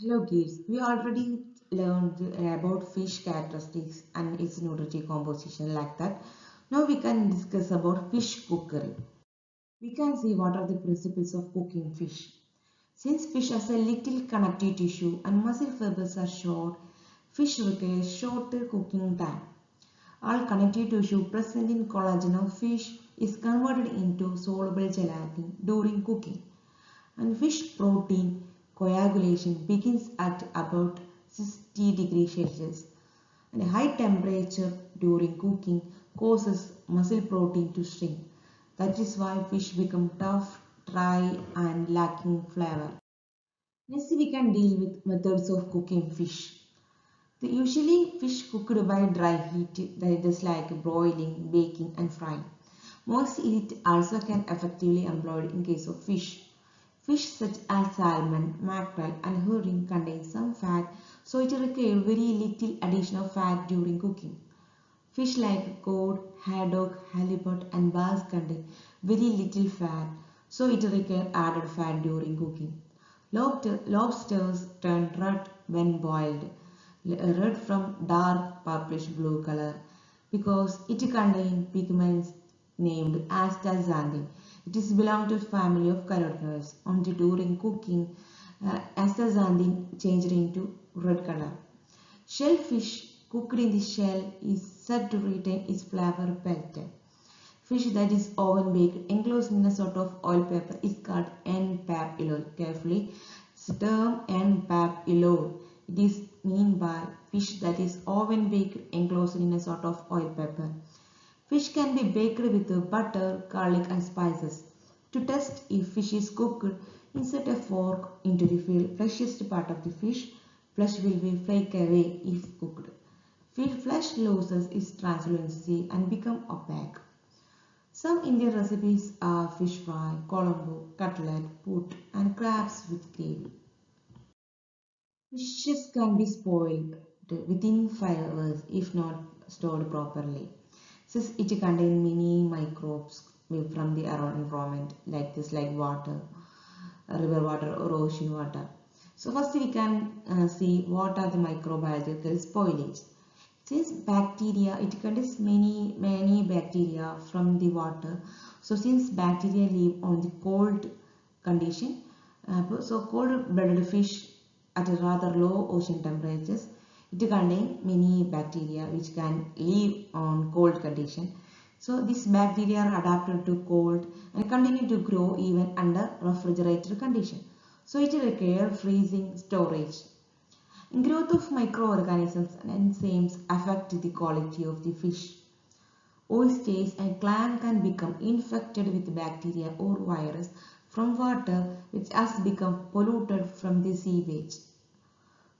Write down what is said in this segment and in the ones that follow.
Hello kids, we already learned about fish characteristics and its nutritive composition like that. Now we can discuss about fish cookery. We can see what are the principles of cooking fish. Since fish has a little connective tissue and muscle fibers are short, fish requires shorter cooking time. All connective tissue present in collagen of fish is converted into soluble gelatin during cooking, and fish protein coagulation begins at about 60 degrees Celsius, and a high temperature during cooking causes muscle protein to shrink. That is why fish become tough, dry and lacking flavor. Next we can deal with methods of cooking fish. Usually fish cooked by dry heat, that is like broiling, baking and frying. Most heat also can effectively employed in case of fish. Fish such as salmon, mackerel and herring contain some fat, so it requires very little additional fat during cooking. Fish like cod, haddock, halibut and bass contain very little fat, so it requires added fat during cooking. Lobsters turn red when boiled, red from dark purplish blue color because it contains pigments named astaxanthin. It is belong to family of carotenoids. Only during cooking, astaxanthin changed into red color. Shellfish cooked in the shell is said to retain its flavor better. Fish that is oven baked enclosed in a sort of oil paper is called en-papillon. Carefully, the term en-papillon. It is mean by fish that is oven baked enclosed in a sort of oil paper. Fish can be baked with butter, garlic and spices. To test if fish is cooked, insert a fork into the fleshiest part of the fish. Flesh will be flake away if cooked. Flesh loses its translucency and become opaque. Some Indian recipes are fish fry, colombo, cutlet, put and crabs with gravy. Fishes can be spoiled within 5 hours if not stored properly, since it contains many microbes from the around environment like water, river water or ocean water. So first we can see what are the microbiological spoilage. Since bacteria, it contains many bacteria from the water. So since bacteria live on the cold condition, so cold-blooded fish at a rather low ocean temperatures, it contains many bacteria which can live on cold condition. So these bacteria are adapted to cold and continue to grow even under refrigerated condition. So it requires freezing storage. Growth of microorganisms and enzymes affect the quality of the fish. Oysters and clam can become infected with bacteria or virus from water which has become polluted from the sewage.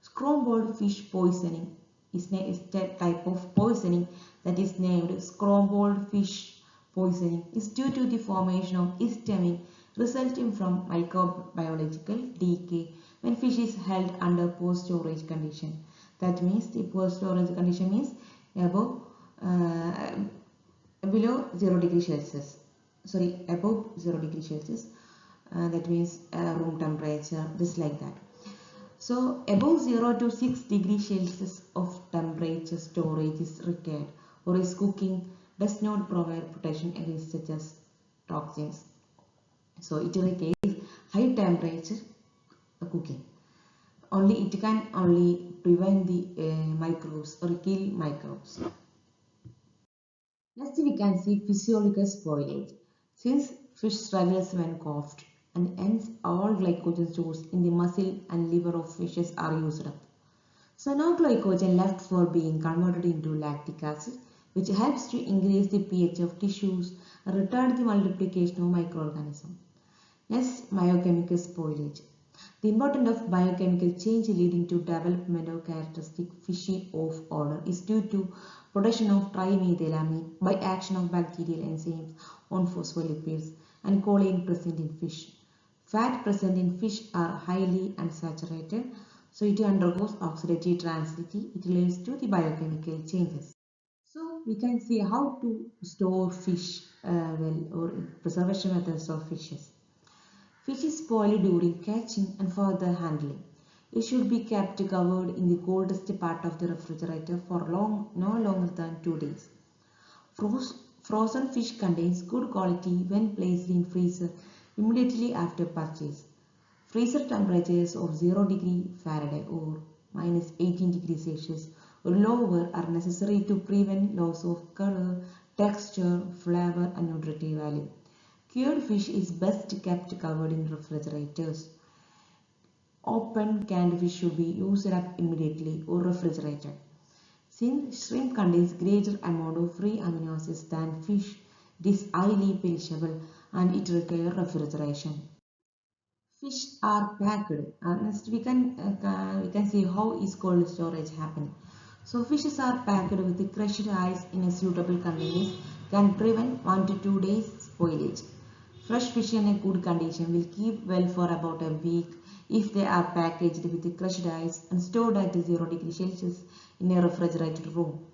Scrambled fish poisoning is a type of poisoning that is named scrambled fish poisoning is due to the formation of histamine resulting from microbiological decay when fish is held under poor storage condition. That means the poor storage condition means above uh, below 0 degree Celsius. Sorry, above 0 degree Celsius. That means room temperature, just like that. So above 0 to 6 degrees Celsius of temperature storage is required, or is cooking does not provide protection against such as toxins. So it requires high temperature cooking. Only it can only prevent the microbes or kill microbes. Next we can see physiological spoilage. Since fish struggles when coughed and hence all glycogen stores in the muscle and liver of fishes are used up. So no glycogen left for being converted into lactic acid, which helps to increase the pH of tissues and retard the multiplication of microorganisms. Next, biochemical spoilage. The importance of biochemical change leading to development of characteristic fishy off odor is due to production of trimethylamine by action of bacterial enzymes on phospholipids and choline present in fish. Fat present in fish are highly unsaturated, so it undergoes oxidative transition. It leads to the biochemical changes. So we can see how to store fish or preservation methods of fishes. Fish is spoiled during catching and further handling. It should be kept covered in the coldest part of the refrigerator for no longer than 2 days. Frozen fish contains good quality when placed in freezer immediately after purchase. Freezer temperatures of 0 degree Fahrenheit or minus 18 degrees Celsius or lower are necessary to prevent loss of color, texture, flavor and nutritive value. Cured fish is best kept covered in refrigerators. Open canned fish should be used up immediately or refrigerated. Since shrimp contains greater amount of free amino acids than fish, it is highly perishable and it requires refrigeration. Fish are packed. Next we can see how is cold storage happening. So fishes are packed with crushed ice in a suitable containers can prevent 1 to 2 days spoilage. Fresh fish in a good condition will keep well for about a week if they are packaged with crushed ice and stored at 0 degrees Celsius in a refrigerated room.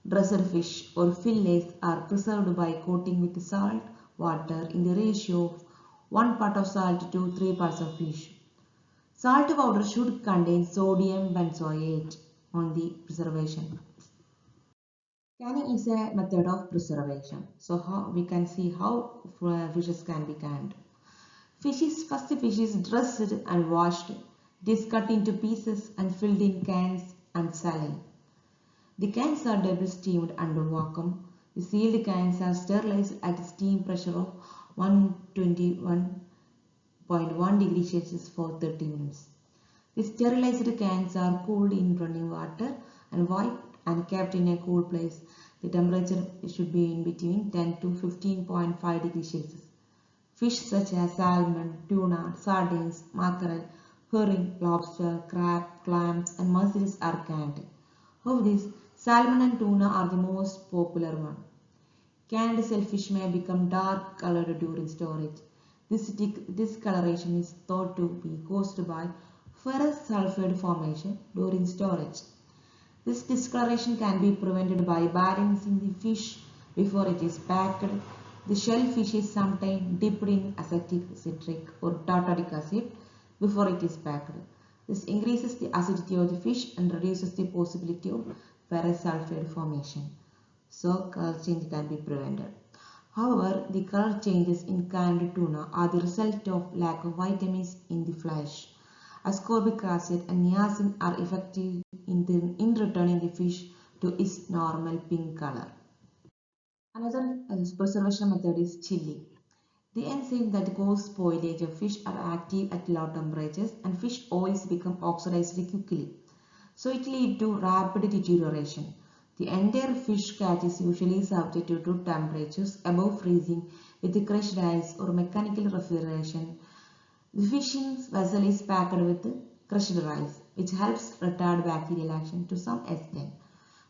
Dressed fish or fillets are preserved by coating with salt water in the ratio of 1 part of salt to 3 parts of fish. Salt powder should contain sodium benzoate on the preservation. Canning is a method of preservation. So how we can see how fishes can be canned. First fish is dressed and washed. It is cut into pieces and filled in cans and saline. The cans are double steamed under vacuum. The sealed cans are sterilized at a steam pressure of 121.1 degrees Celsius for 30 minutes. The sterilized cans are cooled in running water and wiped and kept in a cool place. The temperature should be in between 10 to 15.5 degrees Celsius. Fish such as salmon, tuna, sardines, mackerel, herring, lobster, crab, clams and mussels are canned. Of these, salmon and tuna are the most popular one. Canned shellfish may become dark colored during storage. This coloration is thought to be caused by ferrous sulfide formation during storage. This discoloration can be prevented by balancing the fish before it is packed. The shellfish is sometimes dipped in acetic citric or tartaric acid before it is packed. This increases the acidity of the fish and reduces the possibility of ferrous sulfide formation. So color change can be prevented. However, the color changes in canned tuna are the result of lack of vitamins in the flesh. Ascorbic acid and niacin are effective in returning the fish to its normal pink color. Another preservation method is chilling. The enzymes that cause spoilage of fish are active at low temperatures and fish oils become oxidized quickly. So it leads to rapid deterioration. The entire fish catch is usually subjected to temperatures above freezing with crushed ice or mechanical refrigeration. The fishing vessel is packed with crushed rice, which helps retard bacterial action to some extent.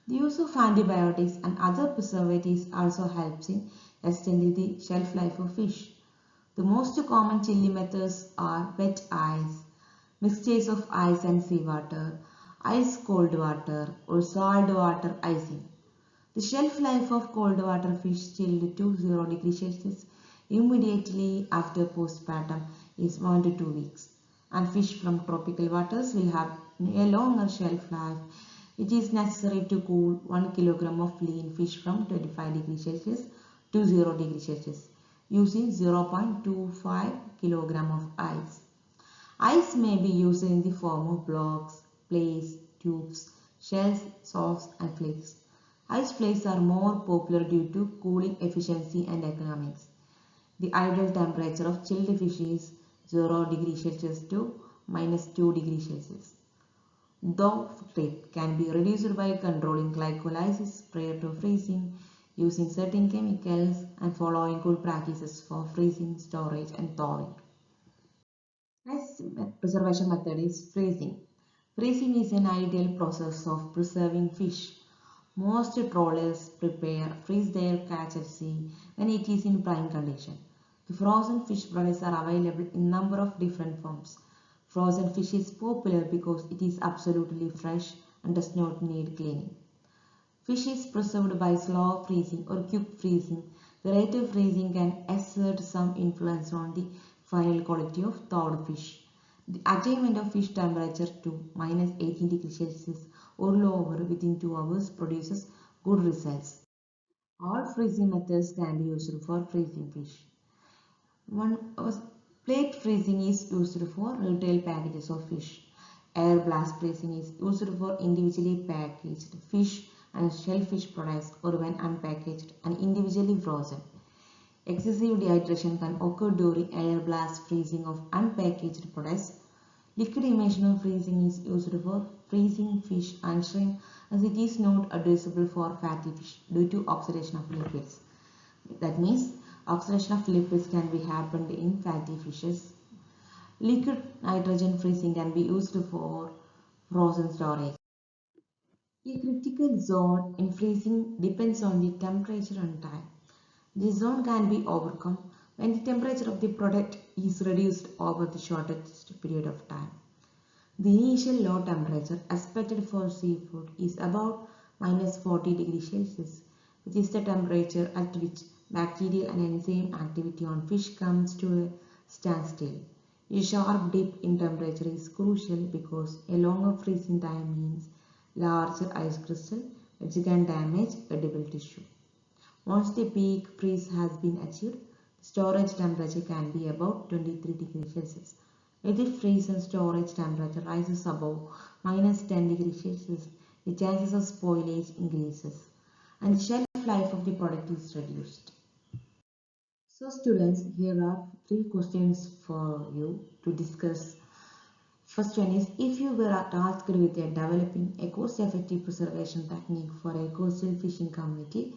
The use of antibiotics and other preservatives also helps in extending the shelf life of fish. The most common chilli methods are wet ice, mixtures of ice and seawater, ice cold water or salt water icing. The shelf life of cold water fish chilled to 0 degrees Celsius immediately after postpartum is 1 to 2 weeks, and fish from tropical waters will have a longer shelf life. It is necessary to cool 1 kilogram of lean fish from 25 degrees Celsius to 0 degrees Celsius using 0.25 kilogram of ice. Ice may be used in the form of blocks, plates, tubes, shells, soft and flakes. Ice flakes are more popular due to cooling efficiency and economics. The ideal temperature of chilled fish is 0 degrees Celsius to minus 2 degrees Celsius. Dough tip can be reduced by controlling glycolysis prior to freezing, using certain chemicals and following good practices for freezing, storage and thawing. Next preservation method is freezing. Freezing is an ideal process of preserving fish. Most trawlers freeze their catch at sea when it is in prime condition. The frozen fish products are available in a number of different forms. Frozen fish is popular because it is absolutely fresh and does not need cleaning. Fish is preserved by slow freezing or quick freezing. The rate of freezing can exert some influence on the final quality of thawed fish. The attainment of fish temperature to minus 18 degrees Celsius or lower within 2 hours produces good results. All freezing methods can be used for freezing fish. One plate freezing is used for retail packages of fish. Air blast freezing is used for individually packaged fish and shellfish products or when unpackaged and individually frozen. Excessive dehydration can occur during air blast freezing of unpackaged products. Liquid immersion freezing is used for freezing fish and shrimp as it is not advisable for fatty fish due to oxidation of liquids. That means oxidation of lipids can be happened in fatty fishes. Liquid nitrogen freezing can be used for frozen storage. A critical zone in freezing depends on the temperature and time. This zone can be overcome when the temperature of the product is reduced over the shortest period of time. The initial low temperature expected for seafood is about minus 40 degrees Celsius, which is the temperature at which bacterial and enzyme activity on fish comes to a standstill. A sharp dip in temperature is crucial because a longer freezing time means larger ice crystal which can damage edible tissue. Once the peak freeze has been achieved, the storage temperature can be about 23 degrees Celsius. If the freeze and storage temperature rises above minus 10 degrees Celsius, the chances of spoilage increases and the shelf life of the product is reduced. So students, here are three questions for you to discuss. First one is, if you were tasked with developing a cost-effective preservation technique for a coastal fishing community,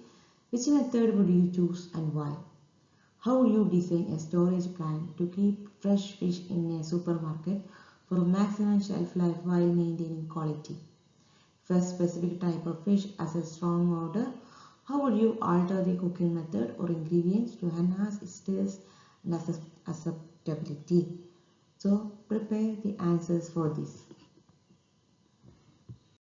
which method would you choose and why? How would you design a storage plan to keep fresh fish in a supermarket for maximum shelf life while maintaining quality? For a specific type of fish as a strong odor, how would you alter the cooking method or ingredients to enhance its taste and acceptability? So prepare the answers for this.